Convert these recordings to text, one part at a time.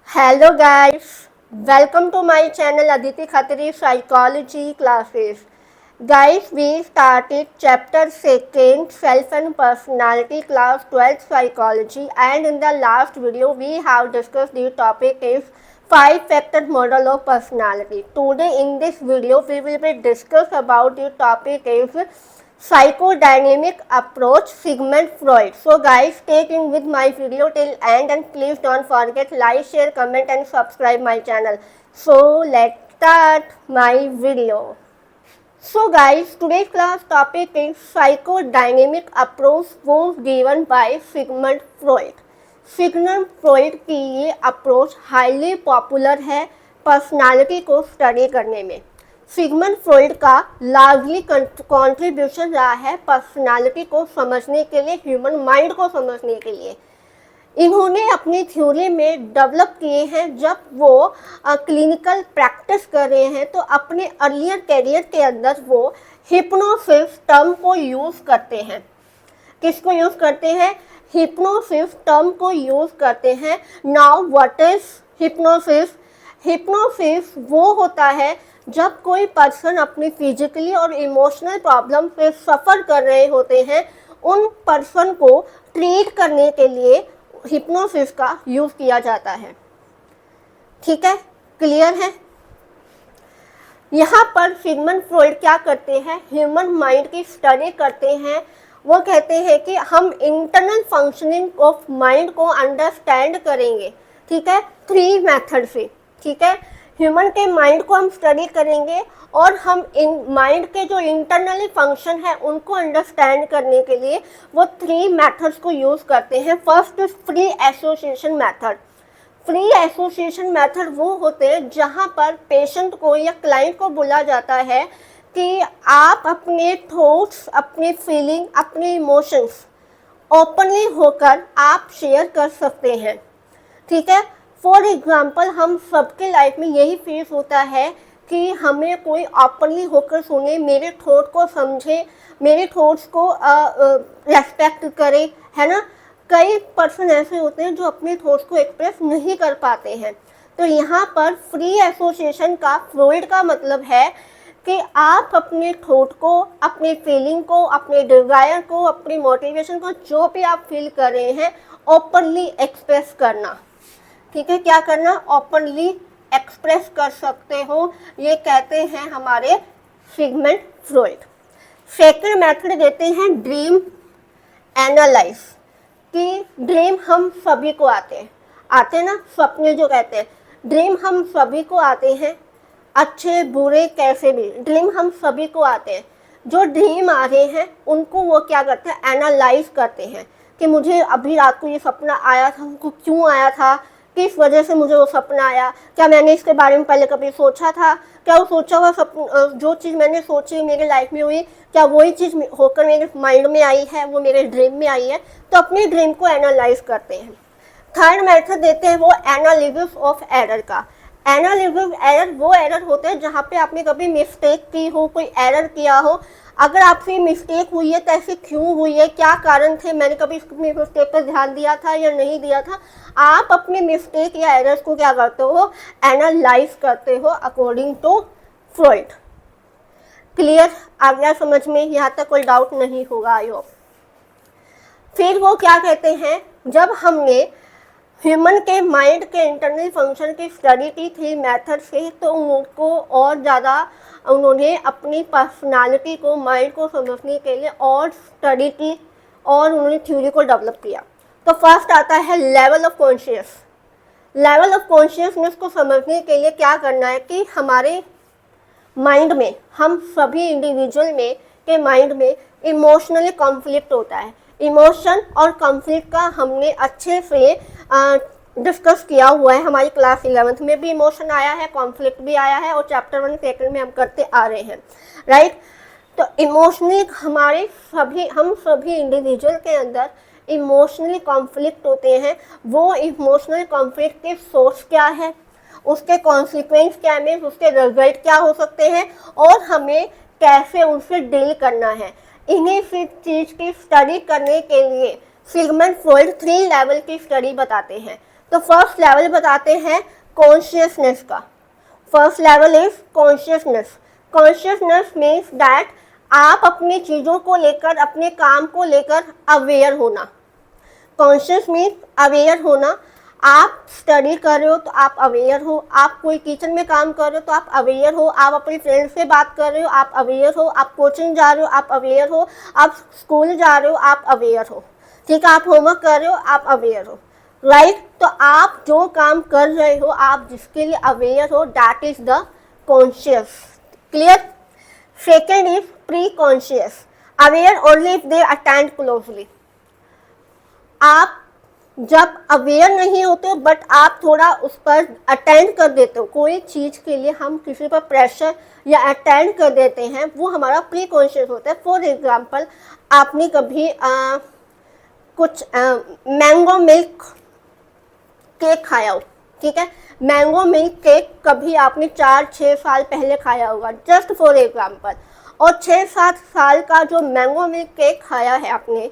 Hello guys, welcome to my channel Aditi Khatri Psychology Classes. Guys, we started chapter 2nd Self and Personality class 12th Psychology, and in the last video we have discussed the topic is 5-factor model of personality. Today in this video we will be discuss about the topic is psychodynamic approach Sigmund Freud. So guys, stay tuned with my video till end and please don't forget like, share, comment and subscribe my channel. So let's start my video. So guys, today's class topic is psychodynamic approach was given by Sigmund Freud. Sigmund Freud की ये approach highly popular है personality को study करने में। Sigmund Freud का largely contribution रहा है personality को समझने के लिए, ह्यूमन माइंड को समझने के लिए। इन्होंने अपनी थ्योरी में डेवलप किए हैं। जब वो क्लिनिकल प्रैक्टिस कर रहे हैं तो अपने अर्लियर करियर के अंदर वो हिप्नोसिस टर्म को यूज़ करते हैं। किसको यूज़ करते हैं? हिप्नोसिस टर्म को यूज़ करते हैं। Now what is hypnosis? Hypnosis वो होता है जब कोई पर्सन अपनी फिजिकली और इमोशनल प्रॉब्लम से सफ़र कर रहे होते हैं, उन पर्सन को ट्रीट करने के लिए हिप्नोसिस का यूज़ किया जाता है। ठीक है, क्लियर है? यहाँ पर सिगमंड फ्रॉइड क्या करते हैं? ह्यूमन माइंड की स्टडी करते हैं। वो कहते हैं कि हम इंटरनल फंक्शनिंग ऑफ माइंड को अंडरस्टैंड करेंगे। ठीक है, 3 मेथड से। ठीक है, ह्यूमन के माइंड को हम स्टडी करेंगे और हम इन माइंड के जो इंटरनली फंक्शन है उनको अंडरस्टैंड करने के लिए वो 3 मेथड्स को यूज़ करते हैं। First is free association method. Free association method वो होते हैं जहाँ पर पेशेंट को या क्लाइंट को बोला जाता है कि आप अपने थॉट्स, अपनी फीलिंग, अपने इमोशंस ओपनली होकर आप शेयर कर सकते हैं। ठीक है, फॉर एग्जाम्पल हम सबके लाइफ में यही फेस होता है कि हमें कोई ओपनली होकर सुने, मेरे थॉट को समझे, मेरे थॉट्स को रेस्पेक्ट करे, है ना। कई पर्सन ऐसे होते हैं जो अपने थॉट्स को एक्सप्रेस नहीं कर पाते हैं। तो यहाँ पर फ्री एसोसिएशन का फ्रॉइड का मतलब है कि आप अपने थॉट को, अपनी फीलिंग को, अपने डिज़ायर को, अपनी मोटिवेशन को, जो भी आप फील कर रहे हैं, ओपनली एक्सप्रेस करना। ठीक है, क्या करना? ओपनली एक्सप्रेस कर सकते हो, ये कहते हैं हमारे सिगमंड फ्रॉइड। सेकंड मेथड देते हैं ड्रीम एनालाइज, कि ड्रीम हम सभी को आते ना, सपने जो कहते हैं, ड्रीम हम सभी को आते हैं, अच्छे बुरे कैसे भी ड्रीम हम सभी को आते हैं। जो ड्रीम आ रहे हैं उनको वो क्या करते हैं? एनालाइज करते हैं कि मुझे अभी रात को ये सपना आया था, उनको क्यों आया था, किस वजह से मुझे वो सपना आया, क्या मैंने इसके बारे में पहले कभी सोचा था, क्या वो सोचा हुआ जो चीज़ मैंने सोची मेरी लाइफ में हुई, क्या वही चीज़ होकर मेरे माइंड में आई है, वो मेरे ड्रीम में आई है। तो अपने ड्रीम को एनालाइज करते हैं। थर्ड मेथड देते हैं वो एनालिसिस ऑफ एरर का। एनालिसिस एरर वो एरर होते हैं जहाँ पे आपने कभी मिस्टेक की हो, कोई एरर किया हो। अगर आपसे मिस्टेक हुई है तो ऐसे क्यों हुई है, क्या कारण थे, मैंने कभी अपनी मिस्टेक पर ध्यान दिया था या नहीं दिया था। आप अपने मिस्टेक या एरर्स को क्या करते हो? एनालाइज करते हो अकॉर्डिंग टू फ्रॉइड। क्लियर? आ गया समझ में? यहाँ तक कोई डाउट नहीं होगा आई होप। फिर वो क्या कहते हैं, जब हमने ह्यूमन के माइंड के इंटरनल फंक्शन की स्टडी की 3 मेथड से, तो उनको और ज़्यादा उन्होंने अपनी पर्सनालिटी को, माइंड को समझने के लिए और स्टडी की और उन्होंने थ्योरी को डेवलप किया। तो फर्स्ट आता है level of conscious. Level of consciousness को समझने के लिए क्या करना है कि हमारे माइंड में, हम सभी इंडिविजुअल में के माइंड में इमोशनली कॉन्फ्लिक्ट होता है। इमोशन और कॉन्फ्लिक्ट का हमने अच्छे से डिस्कस किया हुआ है। हमारी क्लास 11th में भी इमोशन आया है, कॉन्फ्लिक्ट भी आया है और चैप्टर 1 सेकंड में हम करते आ रहे हैं, राइट। तो इमोशनली हम सभी इंडिविजुअल के अंदर इमोशनली कॉन्फ्लिक्ट होते हैं। वो इमोशनल कॉन्फ्लिक्ट के सोर्स क्या है, उसके कॉन्सिक्वेंस क्या है, उसके रिजल्ट क्या हो सकते हैं और हमें कैसे उनसे डील करना है। इन्हीं चीज़ की स्टडी करने के लिए सिगमंड फ्रॉइड 3 लेवल की स्टडी बताते हैं। तो फर्स्ट लेवल बताते हैं कॉन्शियसनेस का। First level is consciousness. Consciousness means that आप अपनी चीज़ों को लेकर, अपने काम को लेकर अवेयर होना। कॉन्शियस मीन्स अवेयर होना। आप स्टडी कर रहे हो तो आप अवेयर हो, आप कोई किचन में काम कर रहे हो तो आप अवेयर हो, आप अपने फ्रेंड से बात कर रहे हो आप अवेयर हो, आप कोचिंग जा रहे हो आप अवेयर हो, आप स्कूल जा रहे हो आप अवेयर हो, ठीक है, आप होमवर्क कर रहे हो आप अवेयर हो, राइट। तो आप जो काम कर रहे हो, आप जिसके लिए अवेयर हो, that is the conscious. Clear. Second is pre conscious. Aware only if they attend closely. आप जब अवेयर नहीं होते हो बट आप थोड़ा उस पर अटेंड कर देते हो, कोई चीज़ के लिए हम किसी पर प्रेशर या अटेंड कर देते हैं, वो हमारा प्री कॉन्शियस होता है। फॉर एग्जांपल, आपने कभी कुछ मैंगो मिल्क केक खाया हो, ठीक है, मैंगो मिल्क केक कभी आपने 4-6 साल पहले खाया होगा, जस्ट फॉर एग्जांपल, और 6-7 साल का जो मैंगो मिल्क केक खाया है आपने,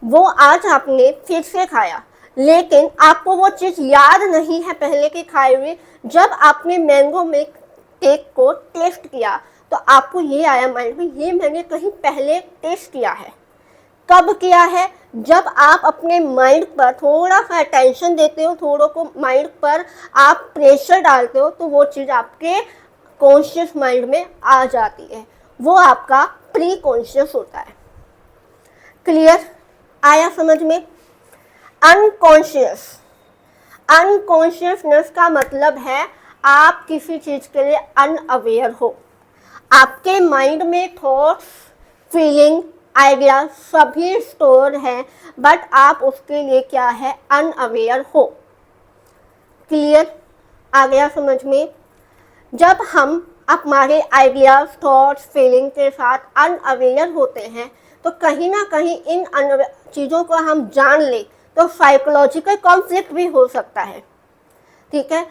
वो आज आपने फिर से खाया, लेकिन आपको वो चीज़ याद नहीं है पहले की खाए हुए। जब आपने मैंगो मिल्क केक को टेस्ट किया तो आपको ये आया माइंड में, ये मैंने कहीं पहले टेस्ट किया है। कब किया है? जब आप अपने माइंड पर थोड़ा सा अटेंशन देते हो, थोड़ा को माइंड पर आप प्रेशर डालते हो, तो वो चीज़ आपके कॉन्शियस माइंड में आ जाती है, वो आपका प्री कॉन्शियस होता है। क्लियर? आया समझ में? अनकॉन्शियस। अनकॉन्शियसनेस का मतलब है आप किसी चीज़ के लिए अनअवेयर हो, आपके माइंड में थॉट्स, फीलिंग, आइडिया सभी स्टोर हैं, बट आप उसके लिए क्या है, अनअवेयर हो। क्लियर? आ गया समझ में? जब हम हमारे आइडियाज, थॉट्स, फीलिंग के साथ अनअवेयर होते हैं तो कहीं ना कहीं इन चीज़ों को हम जान ले तो साइकोलॉजिकल कॉन्फ्लिक्ट भी हो सकता है, ठीक है।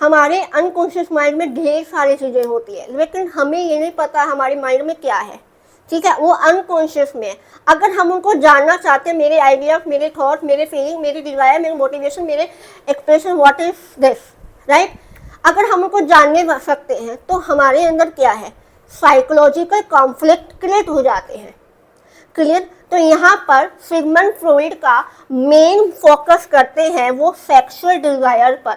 हमारे अनकॉन्शियस माइंड में ढेर सारी चीज़ें होती है, लेकिन हमें ये नहीं पता हमारे माइंड में क्या है, ठीक है, वो अनकॉन्शियस में है। अगर हम उनको जानना चाहते हैं, मेरे आइडिया, मेरे थॉट, मेरे फीलिंग, मेरी डिज़ायर, मेरे मोटिवेशन, मेरे expression, what is this, right, अगर हम उनको जानने सकते हैं तो हमारे अंदर क्या है, साइकोलॉजिकल कॉन्फ्लिक्ट क्रिएट हो जाते हैं। क्लियर? तो यहाँ पर सिगमंड फ्रॉइड का मेन फोकस करते हैं वो सेक्सुअल डिजायर पर,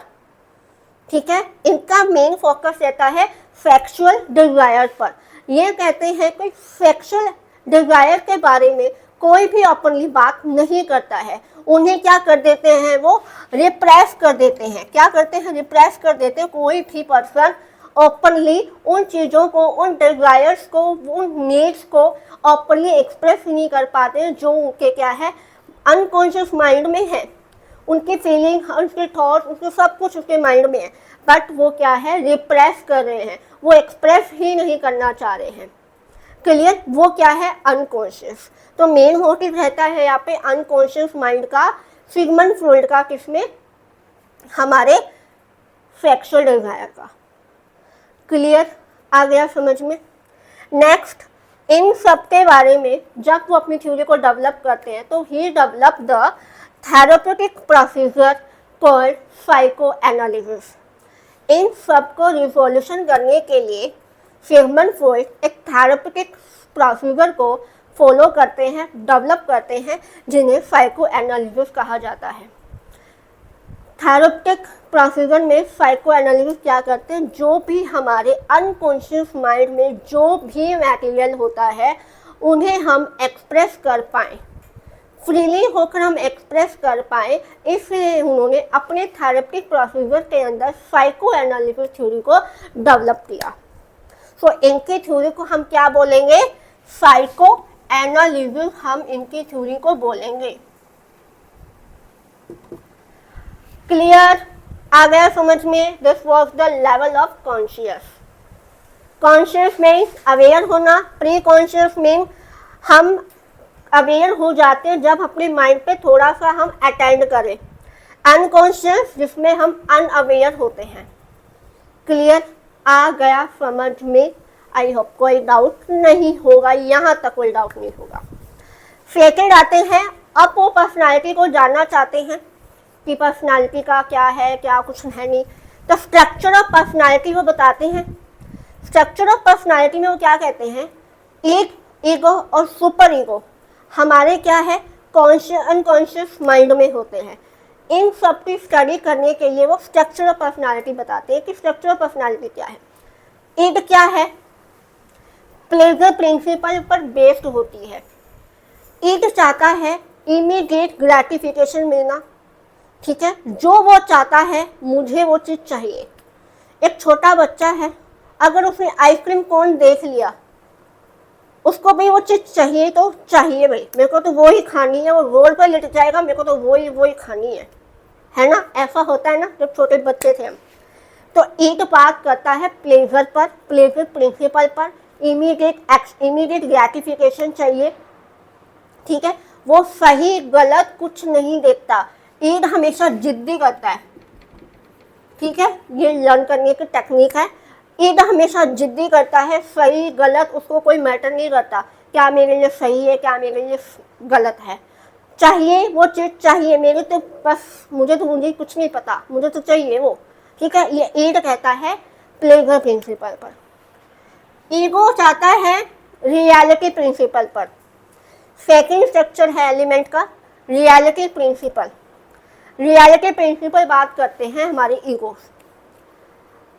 ठीक है, इनका मेन फोकस रहता है सेक्सुअल डिजायर पर। ये कहते हैं कि सेक्सुअल डिजायर के बारे में कोई भी ओपनली बात नहीं करता है, उन्हें क्या कर देते हैं, वो रिप्रेस कर देते हैं। क्या करते हैं? रिप्रेस कर देते हैं। कोई भी पर्सन ओपनली उन चीज़ों को, उन डिज़ायर्स को, उन नीड्स को ओपनली एक्सप्रेस नहीं कर पाते हैं जो उनके क्या है, अनकॉन्शियस माइंड में है। उनकी फीलिंग, उनके थॉट, उनके सब कुछ उसके माइंड में है, बट वो क्या है, रिप्रेस कर रहे हैं, वो एक्सप्रेस ही नहीं करना चाह रहे हैं। क्लियर? वो क्या है, अनकॉन्शियस। तो मेन मोटिव रहता है यहाँ पे अनकॉन्शियस माइंड का, सिगमंड फ्रॉइड का, किसमें, हमारे सेक्सुअल डिजायर का। क्लियर? आ गया समझ में? नेक्स्ट, इन सब के बारे में जब वो अपनी थ्योरी को डेवलप करते हैं तो ही develop the therapeutic procedure called psychoanalysis. इन सब को रिजोल्यूशन करने के लिए सिगमंड फ्रॉइड एक थेरेप्यूटिक प्रोसीजर को फॉलो करते हैं, डेवलप करते हैं, जिन्हें साइको एनालिसिस कहा जाता है। थेरेप्यूटिक प्रोसीजर में साइको एनालिसिस क्या करते हैं, जो भी हमारे अनकॉन्शियस माइंड में जो भी मटेरियल होता है उन्हें हम एक्सप्रेस कर पाएँ, फ्रीली होकर हम एक्सप्रेस कर पाएँ, इसलिए उन्होंने अपने थेरेप्यूटिक प्रोसीजर के अंदर साइको एनालिसिस थ्योरी को डेवलप किया। सो इनकी थ्योरी को हम क्या बोलेंगे, साइको एनालिसिस, हम इनकी थ्योरी को बोलेंगे। क्लियर? आ गया समझ में? This was the level of conscious. Conscious means aware होना, प्री कॉन्शियस मीन हम अवेयर हो जाते हैं जब अपने माइंड पे थोड़ा सा हम अटेंड करें, अनकॉन्शियस जिसमें हम अनअवेयर होते हैं। क्लियर? आ गया समझ में? आई होप कोई डाउट नहीं होगा, यहाँ तक कोई डाउट नहीं होगा। सेकेंड आते हैं, अब वो पर्सनालिटी को जानना चाहते हैं कि पर्सनालिटी का क्या है, क्या कुछ है नहीं। तो स्ट्रक्चर ऑफ पर्सनालिटी वो बताते हैं। स्ट्रक्चर ऑफ पर्सनालिटी में वो क्या कहते हैं, ईग, ईगो और सुपर ईगो हमारे क्या है, कॉन्शियस अनकॉन्शियस माइंड में होते हैं। इन सब की स्टडी करने के लिए वो स्ट्रक्चर ऑफ पर्सनालिटी बताते हैं कि स्ट्रक्चर ऑफ पर्सनालिटी क्या है। ईग क्या है, प्लेजर प्रिंसिपल पर बेस्ड होती है। ईग चाहता है इमीडिएट ग्रेटिफिकेशन मिलना, ठीक है, जो वो चाहता है मुझे वो चीज़ चाहिए। एक छोटा बच्चा है, अगर उसने आइसक्रीम कोन देख लिया, उसको भी वो चीज़ चाहिए तो चाहिए भाई, मेरे को तो वो ही खानी है, वो रोड पर लेट जाएगा, मेरे को तो वो ही खानी है ना। ऐसा होता है ना जब छोटे बच्चे थे हम। तो ईग बात करता है प्लेजर पर, प्लेजर प्रिंसिपल पर, इमीडिएट ग्रेटिफिकेशन चाहिए, ठीक है। वो सही गलत कुछ नहीं देखता। ईग हमेशा जिद्दी करता है, ठीक है, ये लर्न करने की टेक्निक है। ईग हमेशा जिद्दी करता है, सही गलत उसको कोई मैटर नहीं करता, क्या मेरे लिए सही है क्या मेरे लिए गलत है, चाहिए वो चीज़ चाहिए, मेरे तो बस मुझे कुछ नहीं पता, मुझे तो चाहिए वो, ठीक है। ये ईग कहता है प्लेजर प्रिंसिपल पर। ईगो चाहता है रियलिटी प्रिंसिपल पर। सेकेंड स्ट्रक्चर है एलिमेंट का रियलिटी प्रिंसिपल। रियलिटी प्रिंसिपल बात करते हैं हमारे ईगो।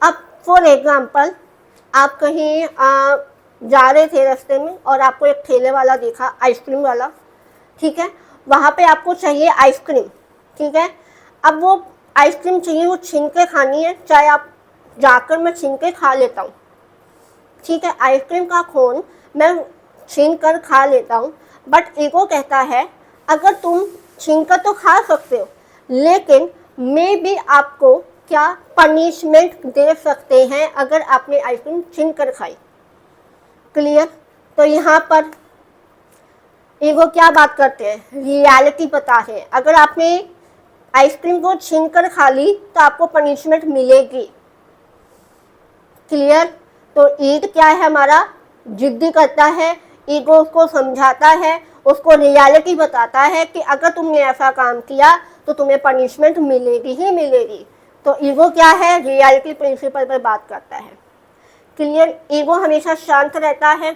अब फॉर एग्जाम्पल आप कहीं जा रहे थे रास्ते में और आपको एक ठेले वाला देखा, आइसक्रीम वाला, ठीक है, वहाँ पे आपको चाहिए आइसक्रीम, ठीक है। अब वो आइसक्रीम चाहिए, वो छीन के खानी है, चाहे आप जाकर मैं छीन के खा लेता हूँ, ठीक है, आइसक्रीम का कोन मैं छीन कर खा लेता हूँ। बट ईगो कहता है अगर तुम छीन कर तो खा सकते हो, लेकिन मे भी आपको क्या पनिशमेंट दे सकते हैं अगर आपने आइसक्रीम छीन कर खाई। क्लियर। तो यहाँ पर ईगो क्या बात करते हैं, रियलिटी पता है, अगर आपने आइसक्रीम को छीन कर खा ली तो आपको पनिशमेंट मिलेगी। क्लियर। तो ईग क्या है हमारा, जिद्दी करता है, ईगो उसको समझाता है, उसको रियलिटी बताता है कि अगर तुमने ऐसा काम किया तो तुम्हें पनिशमेंट मिलेगी ही मिलेगी। तो ईगो क्या है, रियलिटी प्रिंसिपल पर बात करता है। क्लियर। ईगो हमेशा शांत रहता है,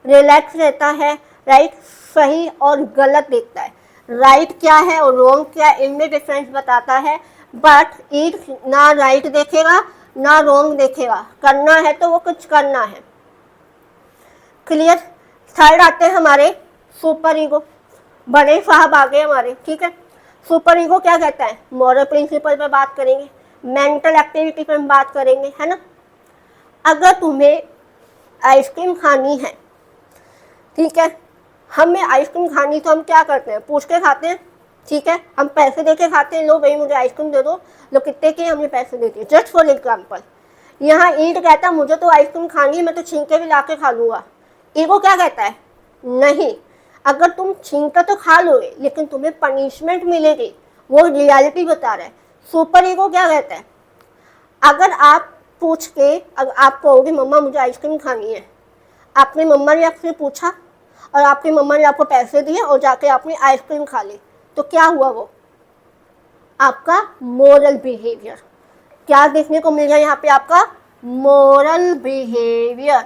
रिलैक्स रहता है, राइट, सही और गलत देखता है, राइट क्या है और रॉन्ग क्या है इनमें डिफरेंस बताता है। बट ईग ना राइट देखेगा ना रॉन्ग देखेगा, करना है तो वो कुछ करना है। क्लियर। थर्ड आते हैं हमारे सुपर ईगो। बड़े साहब आ गए हमारे, ठीक है। सुपर ईगो क्या कहता है, मॉरल प्रिंसिपल पर बात करेंगे, मेंटल एक्टिविटी पर बात करेंगे, है ना। अगर तुम्हें आइसक्रीम खानी है, ठीक है, हमें आइसक्रीम खानी तो हम क्या करते हैं, पूछ के खाते हैं, ठीक है, हम पैसे दे के खाते हैं, लो भाई मुझे आइसक्रीम दे दो, लो कितने के, हमने पैसे दे दिए। जस्ट फॉर एग्जाम्पल यहाँ ईग कहता है मुझे तो आइसक्रीम खानी है, मैं तो छीन के भी ला के खा लूँगा। ईगो क्या कहता है, नहीं, अगर तुम छीन कर तो खा लोगे लेकिन तुम्हें पनिशमेंट मिलेगी, वो रियलिटी बता रहा है। सुपर ईगो क्या कहता है, अगर आप पूछ के आप कहोगे मम्मा मुझे आइसक्रीम खानी है, आपने मम्मा ने आपसे पूछा और आपकी मम्मा ने आपको पैसे दिए और जाके आपने आइसक्रीम खा ली, तो क्या हुआ, वो आपका मोरल बिहेवियर। क्या देखने को मिल रहा है यहाँ पे, आपका मोरल बिहेवियर।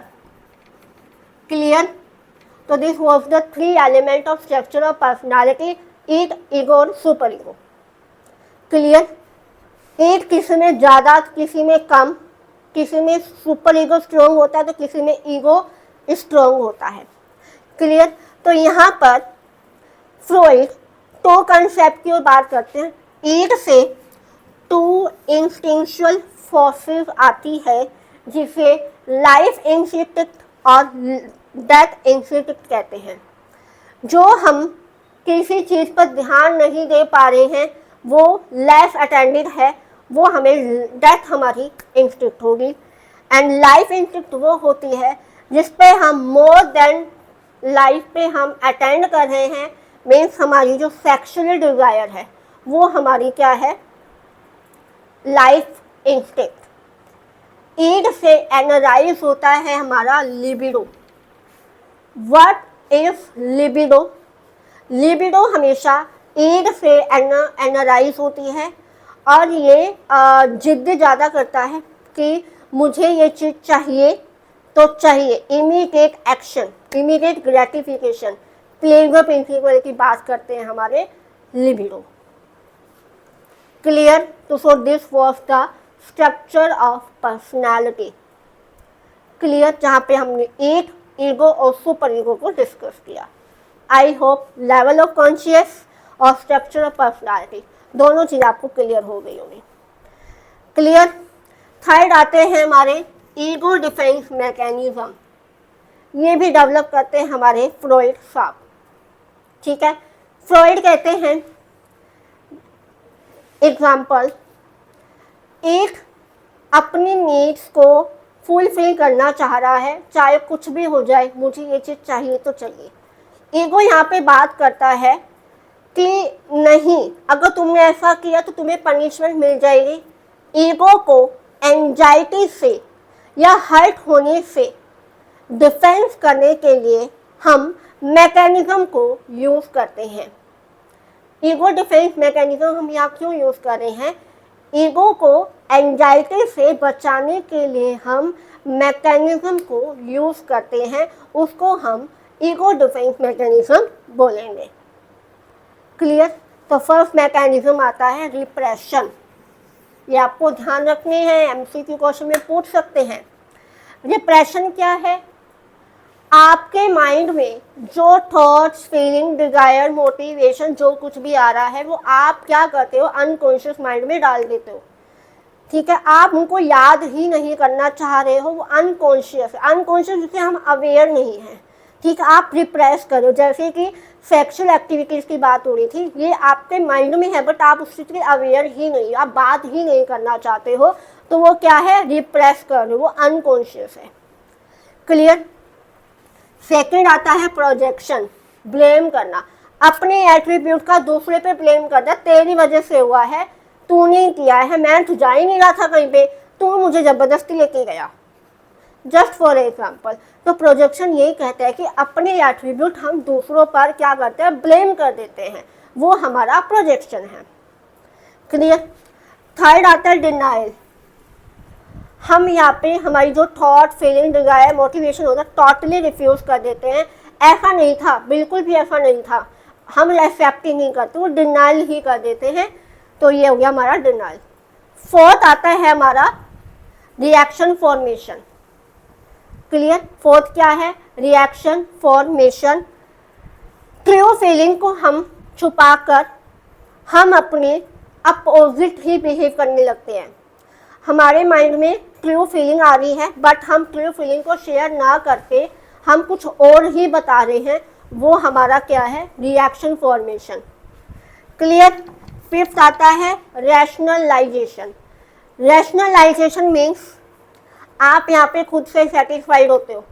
क्लियर। तो this was the 3 element of structure of personality, id, ego और सुपर ईगो। क्लियर। ईग किसी में ज़्यादा किसी में कम, किसी में सुपर ईगो स्ट्रॉन्ग होता है तो किसी में ईगो स्ट्रॉन्ग होता है। क्लियर। तो यहाँ पर फ्रॉइड 2 कंसेप्ट की ओर बात करते हैं। ईग से 2 इंस्टिंक्चुअल फोर्सेस आती है जिसे लाइफ इंस्टिंक्ट और डेथ इंस्टिंक्ट कहते हैं। जो हम किसी चीज़ पर ध्यान नहीं दे पा रहे हैं वो लाइफ अटेंडेड है, वो हमें डेथ हमारी इंस्टिंक्ट होगी। एंड लाइफ इंस्टिंक्ट वो होती है जिस पे हम मोर देन लाइफ पे हम अटेंड कर रहे हैं, मीन्स हमारी जो सेक्सुअल डिज़ायर है वो हमारी क्या है, लाइफ इंस्टिंक्ट। ईग से एनराइज होता है हमारा libido. What is libido? Libido हमेशा ईड से एनालाइज होती है और ये जिद ज़्यादा करता है कि मुझे ये चीज़ चाहिए तो चाहिए, immediate action, immediate gratification, pleasure principal की बात करते हैं हमारे लिबिडो। क्लियर? तो so this was the structure of personality. Clear? जहाँ पे हमने ईड, ईगो और सुपर ईगो को डिस्कस किया। I hope level of conscious और स्ट्रक्चर ऑफ पर्सनैलिटी दोनों चीज़ आपको क्लियर हो गई होगी। क्लियर? थर्ड आते हैं हमारे ईगो डिफेंस मैकेनिज्म। ये भी डेवलप करते हैं हमारे फ्रॉइड साहब। ठीक है, फ्रॉइड कहते हैं एग्जाम्पल, एक अपनी नीड्स को फुलफिल करना चाह रहा है, चाहे कुछ भी हो जाए, मुझे ये चीज़ चाहिए तो चाहिए। ईगो यहाँ पे बात करता है कि नहीं, अगर तुमने ऐसा किया तो तुम्हें पनिशमेंट मिल जाएगी। ईगो को एंजाइटी से या हर्ट होने से डिफेंस करने के लिए हम मैकेनिज्म को यूज़ करते हैं। ईगो डिफेंस मैकेनिज्म हम यहाँ क्यों यूज़ कर रहे हैं? ईगो को एंजाइटी से बचाने के लिए हम मैकेनिज्म को यूज़ करते हैं, उसको हम ईगो डिफेंस मैकेनिज्म बोलेंगे। क्लियर? तो फर्स्ट मैकेनिज्म आता है रिप्रेशन। ये आपको ध्यान रखने हैं, एमसीक्यू क्वेश्चन में पूछ सकते हैं। रिप्रेशन क्या है? आपके माइंड में जो थॉट्स, फीलिंग, डिजायर, मोटिवेशन जो कुछ भी आ रहा है वो आप क्या करते हो? अनकॉन्शियस माइंड में डाल देते हो। ठीक है, आप उनको याद ही नहीं करना चाह रहे हो, वो अनकॉन्शियस है। अनकॉन्शियस जिससे हम अवेयर नहीं हैं। ठीक है, आप रिप्रेस करो। जैसे कि सेक्सुअल एक्टिविटीज़ की बात हो रही थी, ये आपके माइंड में है बट आप उस चीज़ के अवेयर ही नहीं, आप बात ही नहीं करना चाहते हो, तो वो क्या है? रिप्रेस कर रहे हो, वो अनकॉन्शियस है। क्लियर? सेकंड आता है प्रोजेक्शन, ब्लेम करना। अपने एट्रीब्यूट का दूसरे पे ब्लेम करना, तेरी वजह से हुआ है, तूने किया है, मैं तो जा ही नहीं रहा था कहीं पे, तू मुझे ज़बरदस्ती लेके गया। Just for example. तो प्रोजेक्शन यही कहता है कि अपने एट्रीब्यूट हम दूसरों पर क्या करते हैं? ब्लेम कर देते हैं, वो हमारा प्रोजेक्शन है। क्लियर? थर्ड आता है डिनाइल। हम यहाँ पे हमारी जो थॉट, फीलिंग, डिजायर, मोटिवेशन होता है टोटली रिफ्यूज़ कर देते हैं। ऐसा नहीं था, बिल्कुल भी ऐसा नहीं था, हम एक्सेप्ट ही नहीं करते, वो डिनाइल ही कर देते हैं। तो ये हो गया हमारा डिनाइल। फोर्थ आता है हमारा रिएक्शन फॉर्मेशन। क्लियर? फोर्थ क्या है? Reaction formation. ट्रू फीलिंग को हम छुपाकर हम अपने अपोजिट ही बिहेव करने लगते हैं। हमारे माइंड में ट्रू फीलिंग आ रही है बट हम ट्रू फीलिंग को शेयर ना करके हम कुछ और ही बता रहे हैं, वो हमारा क्या है? Reaction formation. क्लियर? फिफ्थ आता है रैशनलाइजेशन। रैशनलाइजेशन मीन्स आप यहाँ पे खुद से सेटिस्फाइड होते हो,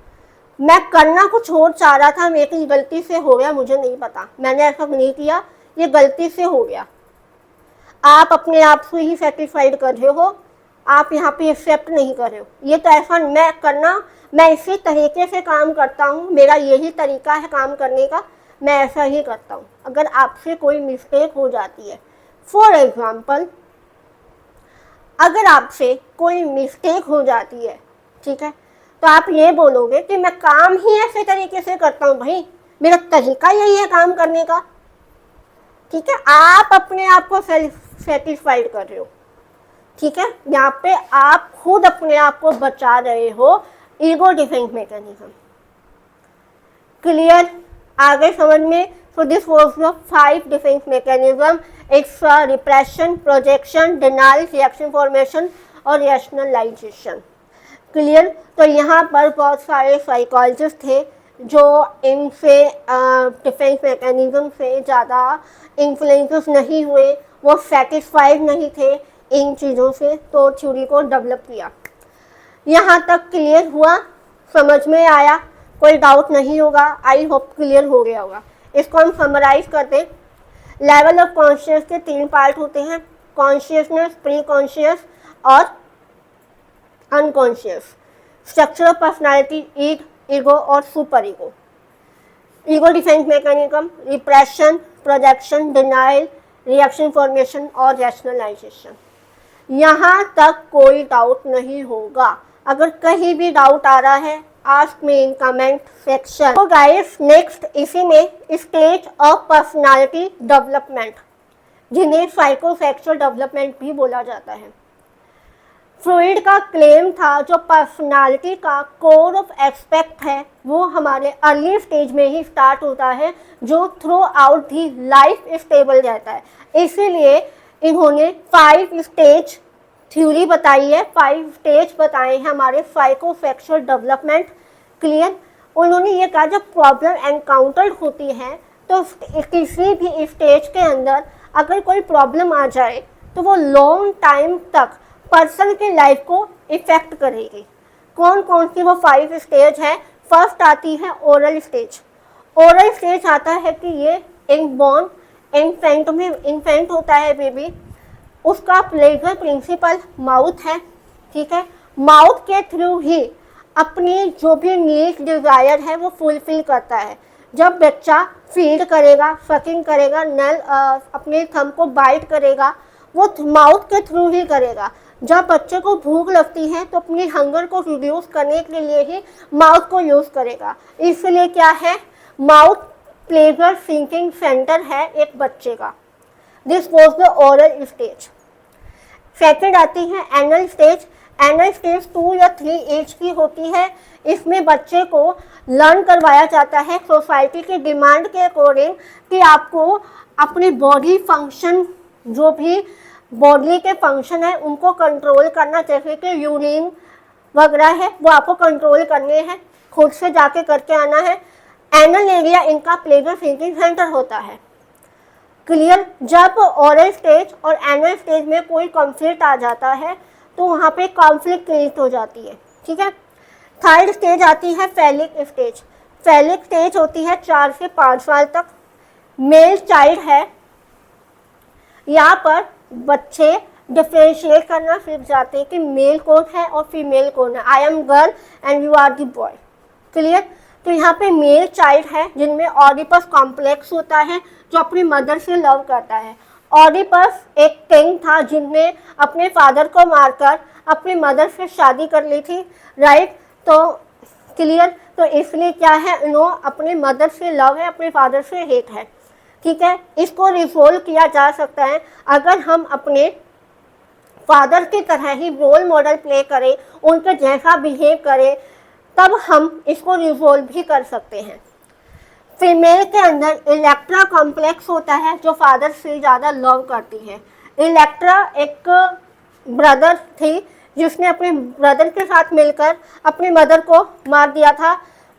मैं करना कुछ और चाह रहा था, मेरी गलती से हो गया, मुझे नहीं पता, मैंने ऐसा नहीं किया, ये गलती से हो गया। आप अपने आप से ही सेटिस्फाइड कर रहे हो, आप यहाँ पे एक्सेप्ट नहीं कर रहे हो, ये तो ऐसा मैं इसी तरीके से काम करता हूँ, मेरा यही तरीका है काम करने का, मैं ऐसा ही करता हूँ। अगर आपसे कोई मिस्टेक हो जाती है, फॉर एग्जाम्पल अगर आपसे कोई मिस्टेक हो जाती है, ठीक है, तो आप ये बोलोगे कि मैं काम ही ऐसे तरीके से करता हूँ, भाई मेरा तरीका यही है काम करने का। ठीक है, आप अपने आप को सेटिस्फाइड कर रहे हो। ठीक है, यहाँ पे आप खुद अपने आप को बचा रहे हो, ईगो डिफेंस मैकेनिज्म। क्लियर? आगे समझ में? So this was the 5 defense mechanism. It's repression, projection, denial, reaction formation और rationalization. क्लियर? तो यहाँ पर बहुत सारे साइकोलॉजिस्ट थे जो इनसे डिफेंस मैकेनिज्म से ज़्यादा इन्फ्लुएंसेस नहीं हुए, वो सेटिस्फाइड नहीं थे इन चीज़ों से, तो थ्योरी को डेवलप किया। यहाँ तक क्लियर हुआ? समझ में आया? कोई डाउट नहीं होगा? आई होप क्लियर हो गया होगा। इसको हम समराइज करते हैं। लेवल ऑफ कॉन्शियस के 3 पार्ट होते हैं, कॉन्शियसनेस, प्री कॉन्शियस और unconscious. Structure of personality, id, ego और superego. Ego defence mechanism, repression, projection, denial, reaction formation और रैशनलाइजेशन। यहाँ तक कोई डाउट नहीं होगा। अगर कहीं भी डाउट आ रहा है ask me in comment section. तो गाइस नेक्स्ट इसी में स्टेज ऑफ पर्सनालिटी डेवलपमेंट, जिन्हें साइकोसेक्सुअल डेवलपमेंट भी बोला जाता है। फ्रॉइड का क्लेम था जो पर्सनालिटी का कोर ऑफ एस्पेक्ट है वो हमारे अर्ली स्टेज में ही स्टार्ट होता है, जो through out the life stable रहता है। इसीलिए इन्होंने 5 स्टेज थ्योरी बताई है, 5 स्टेज बताए हैं हमारे साइकोसेक्सुअल डेवलपमेंट। क्लियर। उन्होंने ये कहा जब प्रॉब्लम एनकाउंटर्ड होती है तो किसी भी स्टेज के अंदर अगर कोई प्रॉब्लम आ जाए तो वो लॉन्ग टाइम तक पर्सन की लाइफ को इफेक्ट करेगी। कौन कौन सी वो 5 स्टेज है? फर्स्ट आती है ओरल स्टेज। ओरल स्टेज आता है कि ये इनबॉर्न इन्फेंट में इन्फेंट होता है बेबी, उसका प्लेजर प्रिंसिपल माउथ है। ठीक है, माउथ के थ्रू ही अपनी जो भी नीड डिज़ायर है वो फुलफिल करता है। जब बच्चा फीड करेगा, सकिंग करेगा, नल अपने थंब को बाइट करेगा, वो माउथ के थ्रू ही करेगा। जब बच्चे को भूख लगती है तो अपनी हंगर को रिड्यूस करने के लिए ही माउथ को यूज़ करेगा। इसलिए क्या है, माउथ प्लेजर सिंकिंग सेंटर है एक बच्चे का। This was the oral stage. Second आती है एनल स्टेज। एनल स्टेज 2 या 3 एज की होती है। इसमें बच्चे को लर्न करवाया जाता है सोसाइटी की डिमांड के अकॉर्डिंग कि आपको अपनी बॉडी फंक्शन, जो भी बॉडी के फंक्शन है उनको कंट्रोल करना, जैसे कि यूरिन वगैरह है वो आपको कंट्रोल करने हैं, खुद से जाके करके आना है। एनल एरिया इनका प्लेजर सिंकिंग सेंटर होता है। क्लियर। जब ओरल स्टेज और एनल स्टेज में कोई कॉन्फ्लिक्ट आ जाता है तो वहाँ पे कॉन्फ्लिक्ट क्रिएट हो जाती है। ठीक है। थर्ड स्टेज आती है फैलिक स्टेज। फैलिक स्टेज होती है 4 से 5 साल तक। मेल चाइल्ड है, यहाँ पर बच्चे डिफरेंशिएट करना सीख जाते हैं कि मेल कौन है और फीमेल कौन है। I am girl and you are the boy. Clear. तो यहाँ पे मेल चाइल्ड है जिनमें ऑडिपस कॉम्प्लेक्स होता है जो अपनी मदर से लव करता है। ऑडिपस एक किंग था जिनने अपने फादर को मारकर अपनी मदर से शादी कर ली थी। राइट। तो क्लियर। तो इसलिए क्या है, इन्हों अपने मदर से लव है, अपने फादर से हेट है। ठीक है। इसको रिसोल्व किया जा सकता है अगर हम अपने फादर की तरह ही रोल मॉडल प्ले करें, उनके जैसा बिहेव करें, तब हम इसको रिजोल्व भी कर सकते हैं। फीमेल के अंदर इलेक्ट्रा कॉम्प्लेक्स होता है जो फादर से ज़्यादा लव करती है। इलेक्ट्रा एक ब्रदर थी जिसने अपने ब्रदर के साथ मिलकर अपनी मदर को मार दिया था।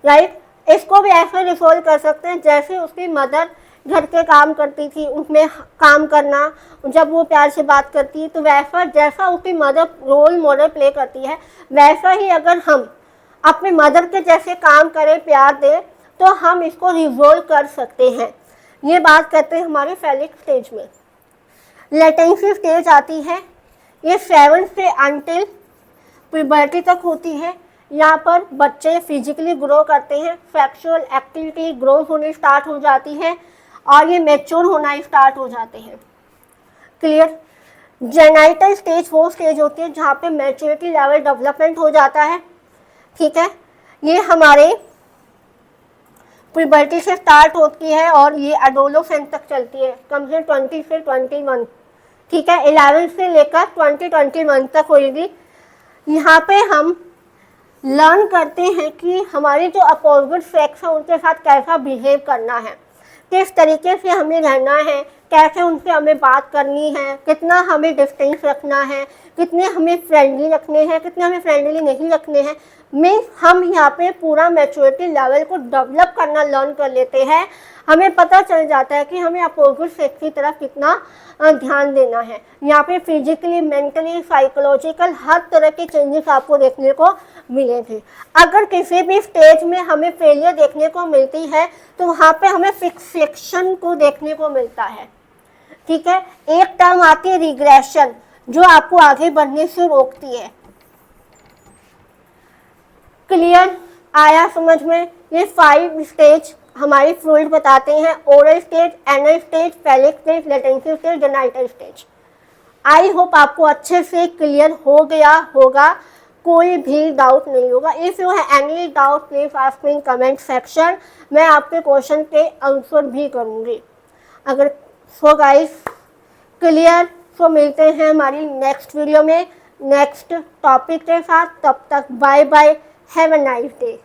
राइट। इसको भी ऐसे रिसोल्व कर सकते हैं जैसे उसकी मदर घर के काम करती थी, उसमें काम करना, जब वो प्यार से बात करती है तो वैसा जैसा उसकी मदर रोल मॉडल प्ले करती है वैसा ही अगर हम अपने मदर के जैसे काम करें, प्यार दें, तो हम इसको रिजोल्व कर सकते हैं। ये बात करते हैं हमारे फैलिक स्टेज में। लेटेंसी स्टेज आती है, ये 7 से अंटिल प्यूबर्टी तक होती है। यहाँ पर बच्चे फिजिकली ग्रो करते हैं, सेक्सुअल एक्टिविटी ग्रो होनी स्टार्ट हो जाती है और ये मैच्योर होना स्टार्ट हो जाते हैं। क्लियर। जेनाइटल स्टेज वो स्टेज होती है जहाँ पे मैच्योरिटी लेवल डेवलपमेंट हो जाता है। ठीक है। ये हमारे प्यूबर्टी से स्टार्ट होती है और ये एडोलेसेंस तक चलती है, कम से 20 से 21। ठीक है। 11 से लेकर 20-21 तक होगी। यहाँ पे हम लर्न करते हैं कि हमारी जो अपोजिट सेक्स है उनके साथ कैसा बिहेव करना है, किस तरीके से हमें रहना है, कैसे उनसे हमें बात करनी है, कितना हमें डिस्टेंस रखना है, कितने हमें फ्रेंडली रखने हैं, कितने हमें फ्रेंडली नहीं रखने हैं। मीन्स हम यहाँ पे पूरा मैच्योरिटी लेवल को डेवलप करना लर्न कर लेते हैं। हमें पता चल जाता है कि हमें अपोजिट सेक्स की तरफ कितना ध्यान देना है। यहाँ पे फिजिकली, मेंटली, साइकोलॉजिकल हर तरह के चेंजेस आपको देखने को मिलेंगे। अगर किसी भी स्टेज में हमें फेलियर देखने को मिलती है तो वहाँ पे हमें फिक्सेशन को देखने को मिलता है। ठीक है। एक टर्म आती है रिग्रेशन, जो आपको आगे बढ़ने से रोकती है। क्लियर। आया समझ में? ये 5 स्टेज हमारी फ्लूइड बताते हैं oral stage, anal stage, phallic stage, latency stage, genital stage. I hope आपको अच्छे से क्लियर हो गया होगा, कोई भी डाउट नहीं होगा। If you have any doubt please ask me in comment section, मैं आपके क्वेश्चन के आंसर भी करूँगी। अगर सो गाइस क्लियर, सो मिलते हैं हमारी नेक्स्ट वीडियो में नेक्स्ट टॉपिक के साथ। तब तक bye bye, have a nice day.